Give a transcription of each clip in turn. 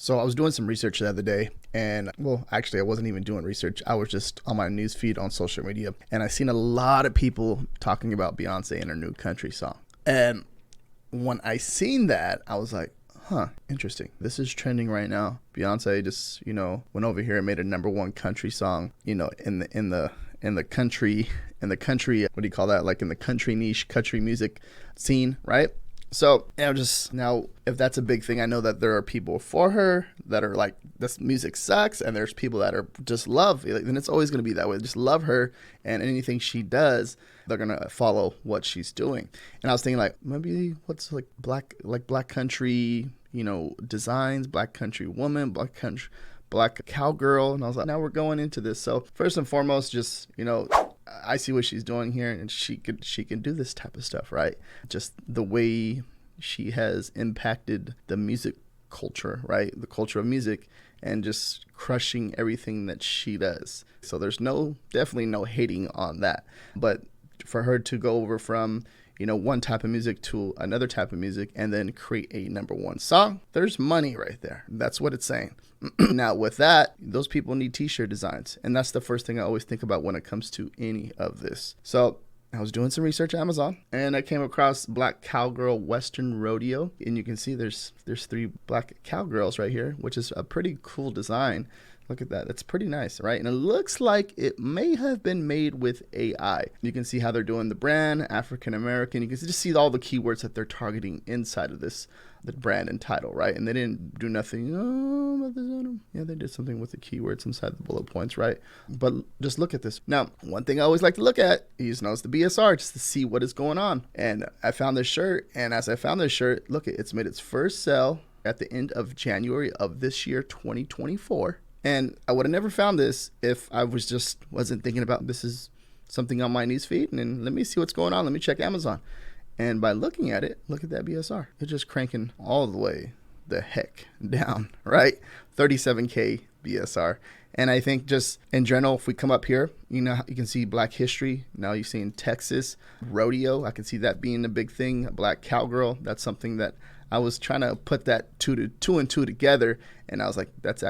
So I was doing some research the other day, and well, actually I wasn't even doing research. I was just on my news feed on social media, and I seen a lot of people talking about Beyonce and her new country song. And when I seen that, I was like, huh, interesting. This is trending right now. Beyonce just, went over here and made a #1 country song, in the country, what do you call that? Like in the country niche, country music scene, right? So, just now, if that's a big thing, I know that there are people for her that are like, this music sucks, and there's people that are just love, and it's always going to be that way. Just love her, and anything she does, they're going to follow what she's doing. And I was thinking, like, maybe what's like black country, designs, black country woman, black cowgirl. And I was like, now we're going into this. So first and foremost, just, I see what she's doing here, and she can do this type of stuff, right? Just the way she has impacted the music culture, right? The culture of music, and just crushing everything that she does. So there's definitely no hating on that. But for her to go over from, one type of music to another type of music and then create a #1 song, there's money right there. That's what it's saying. Now with that, those people need t-shirt designs. And that's the first thing I always think about when it comes to any of this. So I was doing some research on Amazon, and I came across Black Cowgirl Western Rodeo. And you can see there's 3 black cowgirls right here, which is a pretty cool design. Look at that. That's pretty nice, right? And it looks like it may have been made with AI. You can see how they're doing the brand, African American. You can just see all the keywords that they're targeting inside of the brand and title, right? And they didn't do nothing. Yeah, they did something with the keywords inside the bullet points, right? But just look at this. Now, one thing I always like to look at is the BSR, just to see what is going on. And I found this shirt, and as I found this shirt, look, it's made its first sale at the end of January of this year, 2024. And I would have never found this if I wasn't thinking about this is something on my news feed, and then let me see what's going on. Let me check Amazon. And by looking at it, look at that BSR. It's just cranking all the way the heck down, right? 37K BSR. And I think just in general, if we come up here, you can see Black history. Now you're seeing Texas rodeo. I can see that being a big thing. Black cowgirl. That's something that I was trying to put that two and two together, and I was like, that's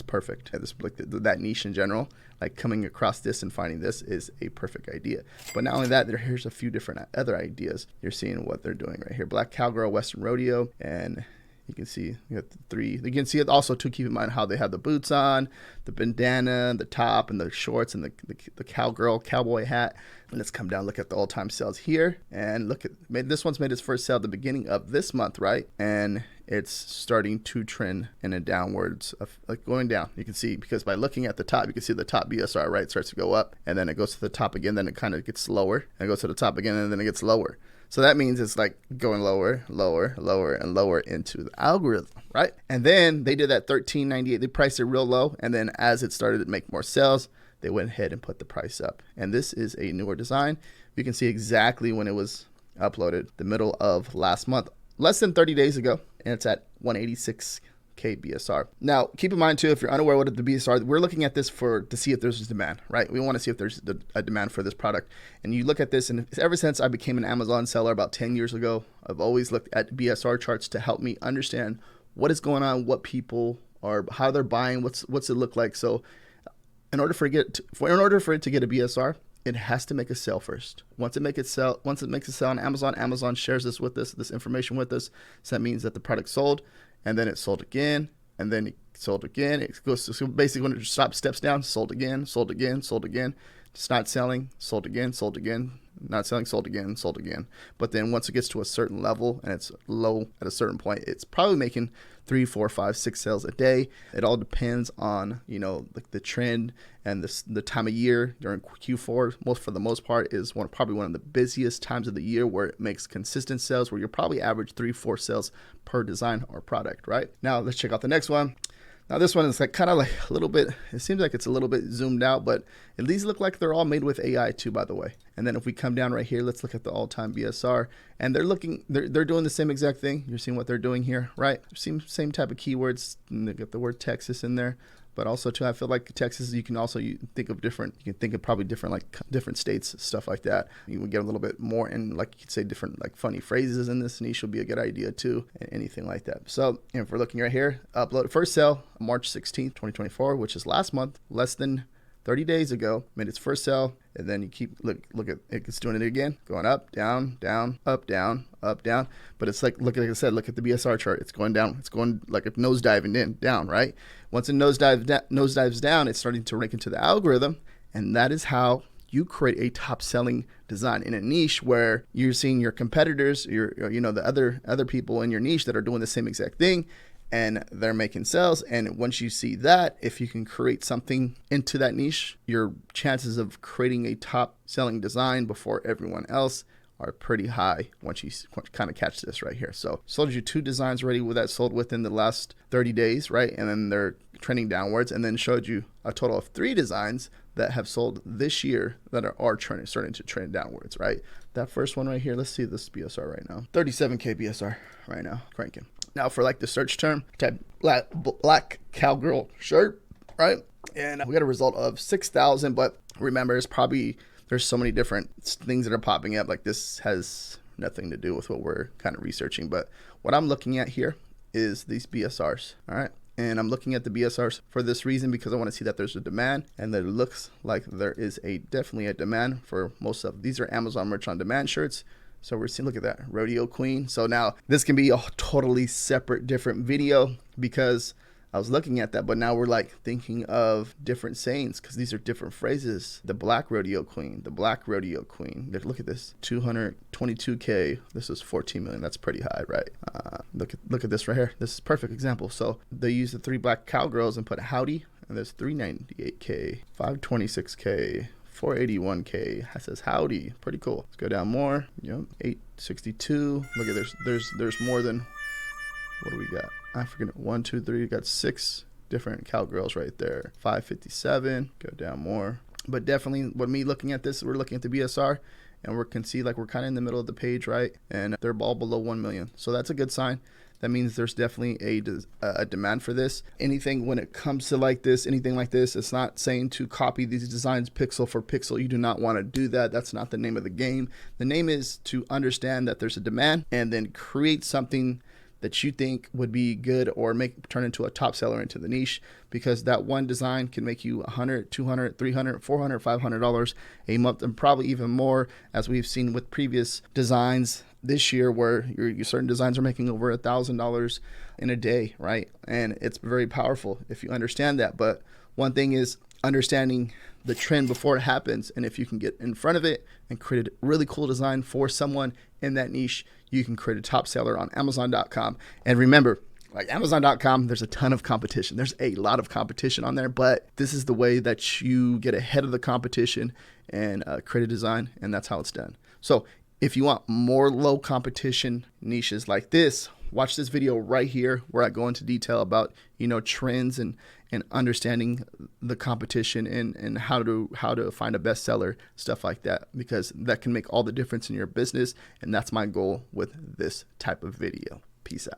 perfect. That niche in general, like coming across this and finding this is a perfect idea. But not only that, here's a few different other ideas. You're seeing what they're doing right here. Black Cowgirl Western Rodeo, and you can see you got the 3. You can see it also to keep in mind how they have the boots on, the bandana, the top, and the shorts, and the cowboy hat. And let's come down, look at the all-time sales here, and look at this one's made its first sale at the beginning of this month, right? And it's starting to trend in a downwards, like going down. You can see, because by looking at the top, you can see the top BSR, right? It starts to go up, and then it goes to the top again, then it kind of gets lower, and it goes to the top again, and then it gets lower. So that means it's like going lower, lower, lower, and lower into the algorithm, right? And then they did that $13.98. They priced it real low, and then as it started to make more sales, they went ahead and put the price up. And this is a newer design. You can see exactly when it was uploaded, the middle of last month, less than 30 days ago, and it's at 186K BSR. Now, keep in mind too, if you're unaware what the BSR, we're looking at this to see if there's demand, right? We want to see if there's a demand for this product. And you look at this, and ever since I became an Amazon seller about 10 years ago, I've always looked at BSR charts to help me understand what is going on, what people are, how they're buying, what's it look like. So in order for it to get a BSR, it has to make a sale first. Once it makes a sale on Amazon, Amazon shares this information with us. So that means that the product sold, and then it sold again, and then it sold again. It goes to, so basically when it steps down, sold again, sold again, sold again. It's not selling, sold again, not selling, sold again. But then once it gets to a certain level and it's low at a certain point, it's probably making 3, 4, 5, 6 sales a day. It all depends on, like the trend and the time of year. During Q4, for the most part, is probably one of the busiest times of the year where it makes consistent sales, where you're probably average 3, 4 sales per design or product, right? Now let's check out the next one. Now this one is like kind of like a little bit, it seems like it's a little bit zoomed out, but these look like they're all made with AI too, by the way. And then if we come down right here, let's look at the all-time BSR, and they're doing the same exact thing. You're seeing what they're doing here, right? Same type of keywords, and they got the word Texas in there. but also too, I feel like Texas, you can also think of different, you can think of probably different, like different states, stuff like that. You would get a little bit more, and like you could say different like funny phrases in this niche would be a good idea too, and anything like that. So if we're looking right here, upload first sale March 16th, 2024, which is last month, less than 30 days ago, made its first sell. And then you keep look at it's doing it again, going up, down, down, up, down, up, down. But it's like, look, like I said, look at the BSR chart. It's going down. It's going like a nosediving in down, right? Once it nosedives down, it's starting to rank into the algorithm, and that is how you create a top selling design in a niche where you're seeing your competitors, the other people in your niche that are doing the same exact thing, and they're making sales. And once you see that, if you can create something into that niche, your chances of creating a top selling design before everyone else are pretty high once you kind of catch this right here. So sold you 2 designs already with that sold within the last 30 days, right? And then they're trending downwards, and then showed you a total of 3 designs that have sold this year that are starting to trend downwards, right? That first one right here, let's see this BSR right now. 37K BSR right now, cranking. Now for like the search term, type black cowgirl shirt, right? And we got a result of 6,000, but remember, there's so many different things that are popping up. Like this has nothing to do with what we're kind of researching, but what I'm looking at here is these BSRs, all right? And I'm looking at the BSRs for this reason, because I want to see that there's a demand, and that it looks like there is definitely a demand for most of these are Amazon merch on demand shirts. So we're seeing, look at that, Rodeo Queen. So now this can be a totally separate, different video, because I was looking at that, but now we're like thinking of different sayings, because these are different phrases. The Black Rodeo Queen, the Black Rodeo Queen. Look at this, 222K. This is 14 million. That's pretty high, right? Look at this right here. This is a perfect example. So they use the 3 black cowgirls and put howdy, and there's 398K, 526K. 481K says howdy. Pretty cool. Let's go down more. Yep. 862. Look at there's more than, what do we got? I forget. 1, 2, 3. We got 6 different cowgirls right there. 557. Go down more. But definitely, when me looking at this, we're looking at the BSR, and we can see like we're kind of in the middle of the page, right? And they're all below 1 million. So that's a good sign. That means there's definitely a demand for this. Anything when it comes to like this, anything like this, it's not saying to copy these designs pixel for pixel. You do not want to do that. That's not the name of the game. The name is to understand that there's a demand, and then create something that you think would be good, or turn into a top seller into the niche, because that one design can make you $100, $200, $300, $400, $500 a month, and probably even more, as we've seen with previous designs this year, where your certain designs are making over $1,000 in a day, right? And it's very powerful if you understand that. But one thing is understanding the trend before it happens, and if you can get in front of it and create a really cool design for someone in that niche, you can create a top seller on Amazon.com. And remember, like Amazon.com, there's a ton of competition. There's a lot of competition on there, but this is the way that you get ahead of the competition and create a design, and that's how it's done. So if you want more low competition niches like this, watch this video right here, where I go into detail about, trends and understanding the competition, and how to find a bestseller, stuff like that, because that can make all the difference in your business. And that's my goal with this type of video. Peace out.